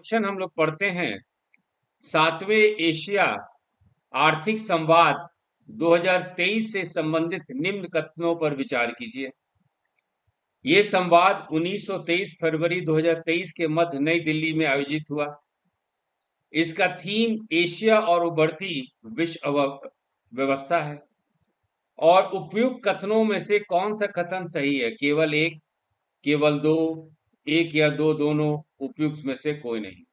Introduction हम लोग पढ़ते हैं 7वें एशिया आर्थिक संवाद 2023 से संबंधित निम्न कथनों पर विचार कीजिए। ये संवाद 1923 फरवरी 2023 के मध्य नई दिल्ली में आयोजित हुआ। इसका थीम एशिया और उभरती विश्व व्यवस्था है। और उपयुक्त कथनों में से कौन सा कथन सही है? केवल एक, केवल दो, एक या दो, दोनों, उपयुक्त में से कोई नहीं।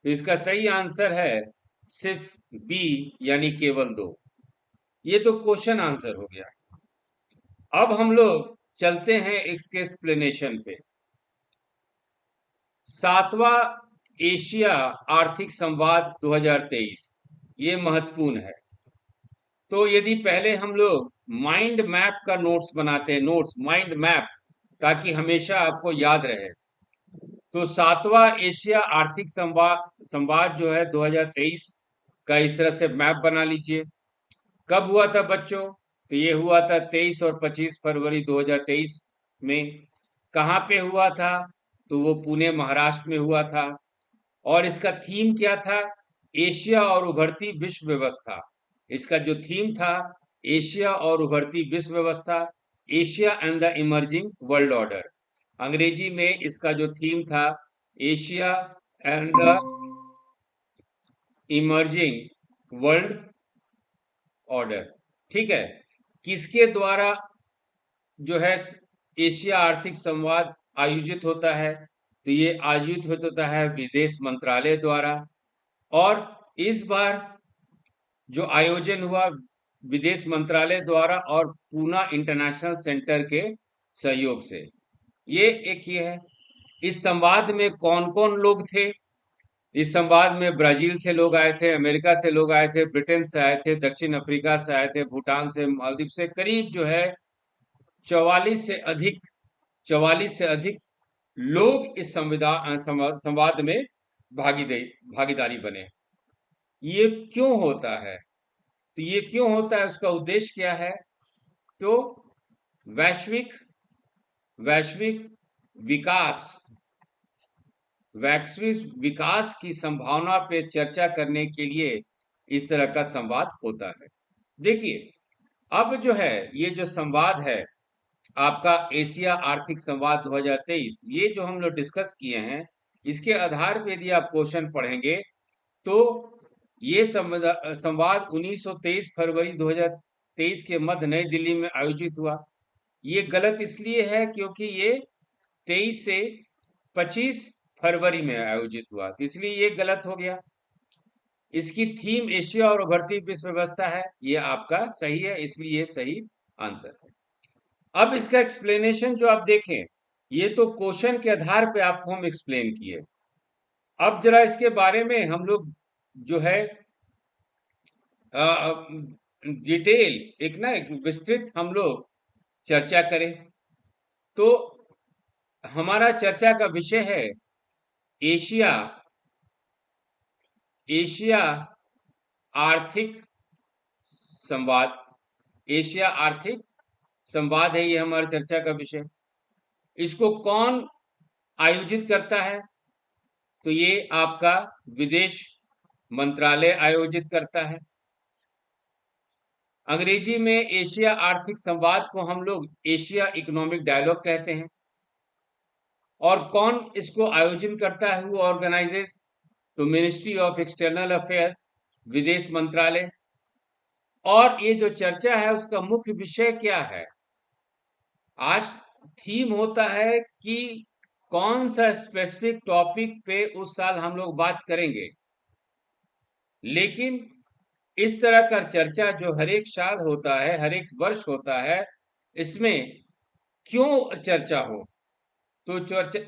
तो इसका सही आंसर है सिर्फ बी, यानी केवल दो। ये तो क्वेश्चन आंसर हो गया। अब हम लोग चलते हैं इसके एक्सप्लेनेशन पे। 7वां एशिया आर्थिक संवाद 2023 ये महत्वपूर्ण है। तो यदि पहले हम लोग माइंड मैप का नोट्स बनाते हैं, नोट्स माइंड मैप, ताकि हमेशा आपको याद रहे, तो 7वां एशिया आर्थिक संवाद जो है 2023 का इस तरह से मैप बना लीजिए। कब हुआ था बच्चों? तो ये हुआ था 23 और 25 फरवरी 2023 में। कहाँ पे हुआ था? तो वो पुणे महाराष्ट्र में हुआ था। और इसका थीम क्या था? एशिया और उभरती विश्व व्यवस्था। इसका जो थीम था, एशिया और उभरती विश्व व्यवस्था, Asia and the emerging world order. अंग्रेजी में इसका जो थीम था, Asia and the emerging world order. ठीक है। किसके द्वारा जो है एशिया आर्थिक संवाद आयोजित होता है? तो ये आयोजित होता है विदेश मंत्रालय द्वारा। और इस बार जो आयोजन हुआ विदेश मंत्रालय द्वारा और पूना इंटरनेशनल सेंटर के सहयोग से। ये है। इस संवाद में कौन कौन लोग थे? इस संवाद में ब्राजील से लोग आए थे, अमेरिका से लोग आए थे, ब्रिटेन से आए थे, दक्षिण अफ्रीका से आए थे, भूटान से, मालदीव से, करीब जो है 44 से अधिक लोग इस संवाद में भागीदारी बने। ये क्यों होता है? तो ये क्यों होता है, उसका उद्देश्य क्या है? तो वैश्विक वैश्विक विकास वैश्विक विकास की संभावना पे चर्चा करने के लिए इस तरह का संवाद होता है। देखिए, अब जो है ये जो संवाद है आपका एशिया आर्थिक संवाद 2023, ये जो हम लोग डिस्कस किए हैं, इसके आधार पे यदि आप क्वेश्चन पढ़ेंगे तो ये संवाद 1923 फरवरी 2023 के मध्य नई दिल्ली में आयोजित हुआ। ये गलत इसलिए है क्योंकि ये 23 से 25 फरवरी में आयोजित हुआ, तो इसलिए ये गलत हो गया। इसकी थीम एशिया और उभरती विश्व व्यवस्था है, ये आपका सही है, इसलिए ये सही आंसर है। अब इसका एक्सप्लेनेशन जो आप देखें, ये तो क्वेश्चन के आधार पे आपको हम एक्सप्लेन किए। अब जरा इसके बारे में हम लोग जो है डिटेल एक विस्तृत हम लोग चर्चा करें। तो हमारा चर्चा का विषय है एशिया एशिया आर्थिक संवाद। एशिया आर्थिक संवाद है ये हमारी चर्चा का विषय। इसको कौन आयोजित करता है? तो ये आपका विदेश मंत्रालय आयोजित करता है। अंग्रेजी में एशिया आर्थिक संवाद को हम लोग एशिया इकोनॉमिक डायलॉग कहते हैं। और कौन इसको आयोजन करता है, हु ऑर्गेनाइजेस? तो मिनिस्ट्री ऑफ एक्सटर्नल अफेयर्स, विदेश मंत्रालय। और ये जो चर्चा है उसका मुख्य विषय क्या है? आज थीम होता है कि कौन सा स्पेसिफिक टॉपिक पे उस साल हम लोग बात करेंगे। लेकिन इस तरह का चर्चा जो हर एक साल होता है, हर एक वर्ष होता है, इसमें क्यों चर्चा हो? तो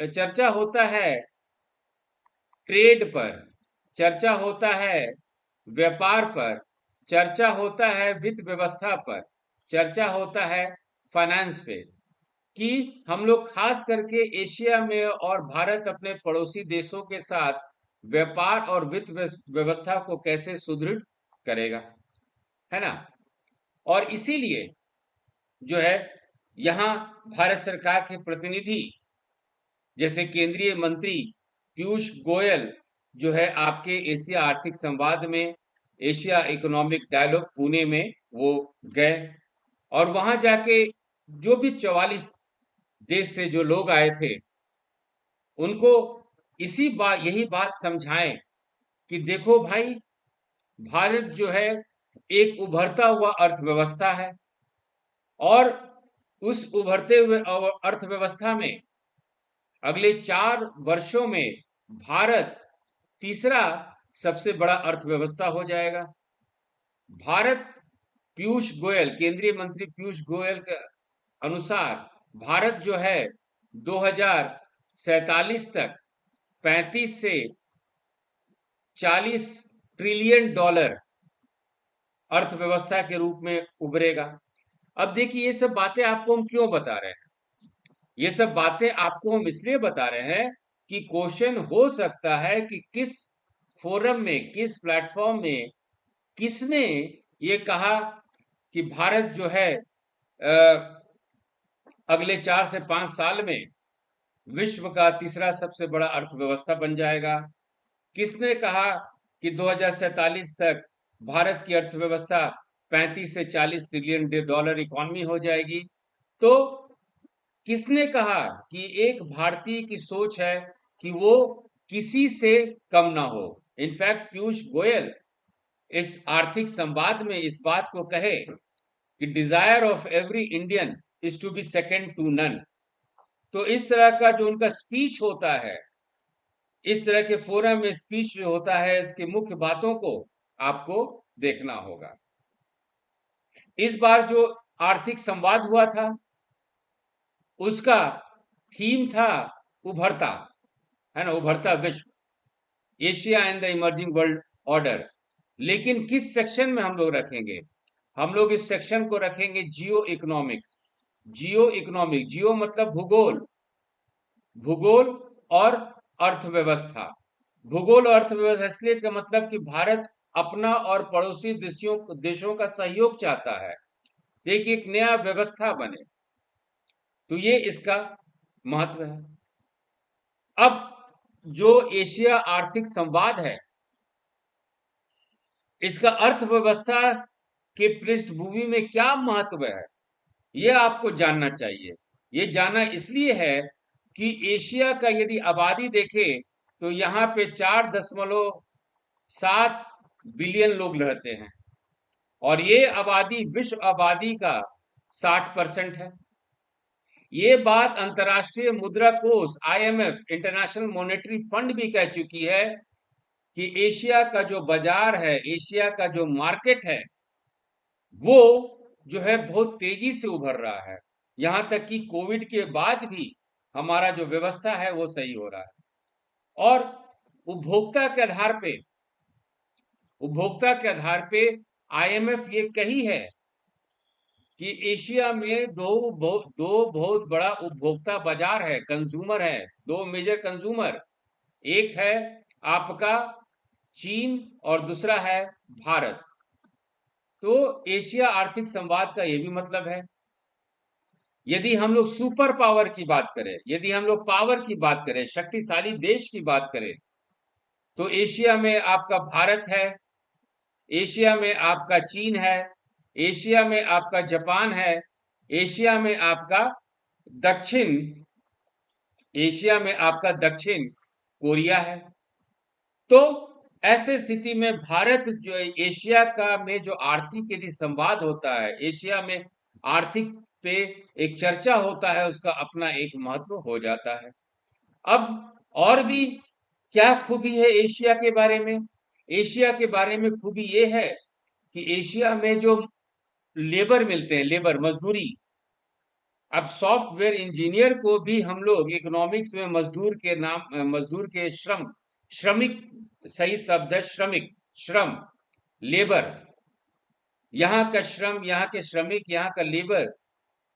चर्चा होता है ट्रेड पर, चर्चा होता है व्यापार पर, चर्चा होता है वित्त व्यवस्था पर, चर्चा होता है फाइनेंस पे, कि हम लोग खास करके एशिया में और भारत अपने पड़ोसी देशों के साथ व्यापार और वित्त व्यवस्था को कैसे सुदृढ़ करेगा, है ना। और इसीलिए जो है यहाँ भारत सरकार के प्रतिनिधि जैसे केंद्रीय मंत्री पीयूष गोयल जो है आपके एशिया आर्थिक संवाद में, एशिया इकोनॉमिक डायलॉग पुणे में वो गए, और वहां जाके जो भी 44 देश से जो लोग आए थे, उनको यही बात समझाएं कि देखो भाई, भारत जो है एक उभरता हुआ अर्थव्यवस्था है, और उस उभरते हुए अर्थव्यवस्था में अगले 4 वर्षों में भारत तीसरा सबसे बड़ा अर्थव्यवस्था हो जाएगा। भारत, पीयूष गोयल, केंद्रीय मंत्री पीयूष गोयल के अनुसार, भारत जो है 2047 तक 35 से 40 ट्रिलियन डॉलर अर्थव्यवस्था के रूप में उभरेगा। अब देखिए, ये सब बातें आपको हम क्यों बता रहे हैं? ये सब बातें आपको हम इसलिए बता रहे हैं कि क्वेश्चन हो सकता है कि किस फोरम में, किस प्लेटफॉर्म में किसने ये कहा कि भारत जो है अगले 4 से 5 साल में विश्व का तीसरा सबसे बड़ा अर्थव्यवस्था बन जाएगा। किसने कहा कि 2047 तक भारत की अर्थव्यवस्था 35 से 40 ट्रिलियन डॉलर इकॉनमी हो जाएगी? तो किसने कहा कि एक भारतीय की सोच है कि वो किसी से कम ना हो? इनफैक्ट पीयूष गोयल इस आर्थिक संवाद में इस बात को कहे कि desire of every Indian is to be second to none. तो इस तरह का जो उनका स्पीच होता है, इस तरह के फोरम में स्पीच जो होता है, इसकी मुख्य बातों को आपको देखना होगा। इस बार जो आर्थिक संवाद हुआ था, उसका थीम था उभरता, है ना, उभरता विश्व, Asia and the emerging world order. लेकिन किस सेक्शन में हम लोग रखेंगे? हम लोग इस सेक्शन को रखेंगे जियो इकोनॉमिक्स। जियो इकोनॉमिक, जियो मतलब भूगोल, भूगोल और अर्थव्यवस्था। भूगोल और अर्थव्यवस्था इसलिए का मतलब कि भारत अपना और पड़ोसी देशों का सहयोग चाहता है, देखिए एक नया व्यवस्था बने, तो ये इसका महत्व है। अब जो एशिया आर्थिक संवाद है, इसका अर्थव्यवस्था के पृष्ठभूमि में क्या महत्व है, यह आपको जानना चाहिए। ये जानना इसलिए है कि एशिया का यदि आबादी देखें तो यहाँ पे 4.7 बिलियन लोग रहते हैं, और ये आबादी विश्व आबादी का 60% है। ये बात अंतर्राष्ट्रीय मुद्रा कोष IMF, इंटरनेशनल मॉनेटरी फंड भी कह चुकी है कि एशिया का जो बाजार है, एशिया का जो मार्केट है, वो जो है बहुत तेजी से उभर रहा है। यहां तक कि कोविड के बाद भी हमारा जो व्यवस्था है वो सही हो रहा है। और उपभोक्ता के आधार पे, उपभोक्ता के आधार पे IMF ये कही है कि एशिया में दो बहुत बड़ा उपभोक्ता बाजार है, कंज्यूमर है, दो मेजर कंज्यूमर। एक है आपका चीन और दूसरा है भारत। तो एशिया आर्थिक संवाद का ये भी मतलब है। यदि हम लोग सुपर पावर की बात करें, यदि हम लोग पावर की बात करें, शक्तिशाली देश की बात करें, तो एशिया में आपका भारत है, एशिया में आपका चीन है, एशिया में आपका जापान है, एशिया में आपका दक्षिण एशिया में आपका दक्षिण कोरिया है। तो ऐसे स्थिति में भारत जो एशिया का में जो आर्थिक यदि संवाद होता है, एशिया में आर्थिक पे एक चर्चा होता है, उसका अपना एक महत्व हो जाता है। अब और भी क्या खूबी है एशिया के बारे में? एशिया के बारे में खूबी ये है कि एशिया में जो लेबर मिलते हैं, लेबर मजदूरी, अब सॉफ्टवेयर इंजीनियर को भी हम लोग इकोनॉमिक्स में मजदूर के नाम, मजदूर के श्रमिक, सही शब्द है श्रमिक, श्रम, लेबर, यहाँ का श्रम, यहाँ के श्रमिक, यहाँ का लेबर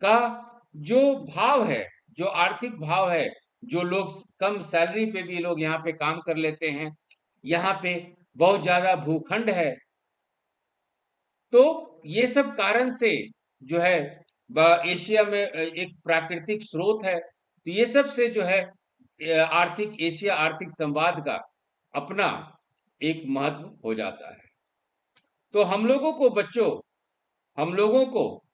का जो भाव है, जो आर्थिक भाव है, जो लोग कम सैलरी पे भी लोग यहाँ पे काम कर लेते हैं, यहाँ पे बहुत ज्यादा भूखंड है। तो ये सब कारण से जो है एशिया में एक प्राकृतिक स्रोत है। तो ये सब से जो है आर्थिक एशिया आर्थिक संवाद का अपना एक महत्व हो जाता है। तो हम लोगों को बच्चों, हम लोगों को